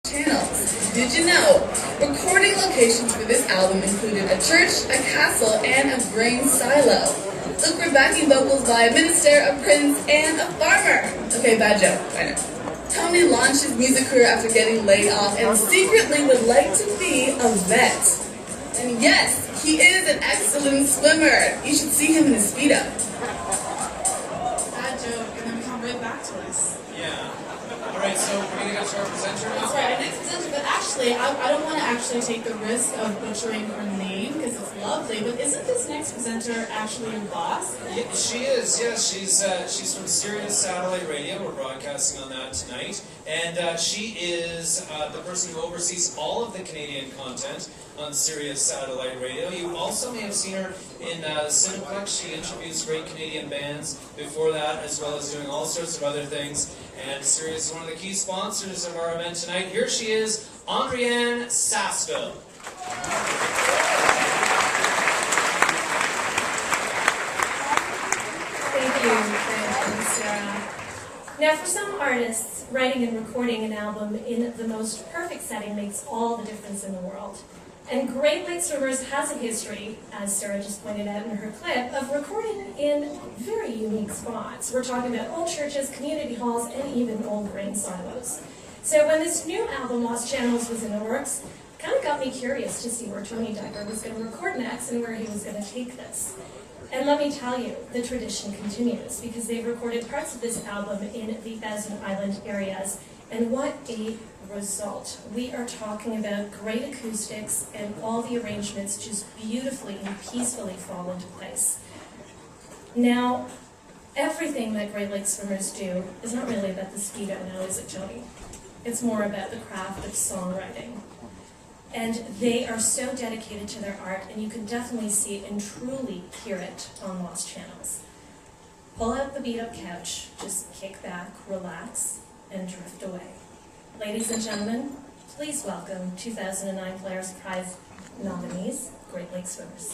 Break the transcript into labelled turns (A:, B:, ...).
A: channels. Did you know? Recording locations for this album included a church, a castle, and a grain silo. Look for backing vocals by a minister, a prince, and a farmer. Okay, bad joke, I know. Tony launched his music career after getting laid off and secretly would like to be a vet. And yes, he is an excellent swimmer. You should see him in his Speedo.
B: Bad joke, and then come right back to us.
C: Yeah. Alright, so we're going to go to our presenter now?
B: That's right, our next presenter, but actually, I don't want to actually take the risk of butchering her name, because it's lovely, but isn't this next presenter actually your boss?
C: Yeah, she is, yes. She's from Sirius Satellite Radio. We're broadcasting on that tonight. And she is the person who oversees all of the Canadian content on Sirius Satellite Radio. You also may have seen her in Cineplex. She interviews great Canadian bands before that, as well as doing all sorts of other things. And Sirius is one of the key sponsors of our event tonight. Here she is, Andrienne Sasko.
D: Thank you, Sarah. Now, for some artists, writing and recording an album in the most perfect setting makes all the difference in the world. And Great Lakes Swimmers has a history, as Sarah just pointed out in her clip, of recording in very unique spots. We're talking about old churches, community halls, and even old grain silos. So when this new album, Lost Channels, was in the works, it kind of got me curious to see where Tony Decker was going to record next and where he was going to take this. And let me tell you, the tradition continues, because they've recorded parts of this album in the Thousand Island areas, and what a result. We are talking about great acoustics, and all the arrangements just beautifully and peacefully fall into place. Now, everything that Great Lakes Swimmers do is not really about the Speedo now, is it, Tony? It's more about the craft of songwriting. And they are so dedicated to their art, and you can definitely see it and truly hear it on Lost Channels. Pull out the beat-up couch, just kick back, relax, and drift away. Ladies and gentlemen, please welcome 2009 Polaris Prize nominees, Great Lakes Swimmers.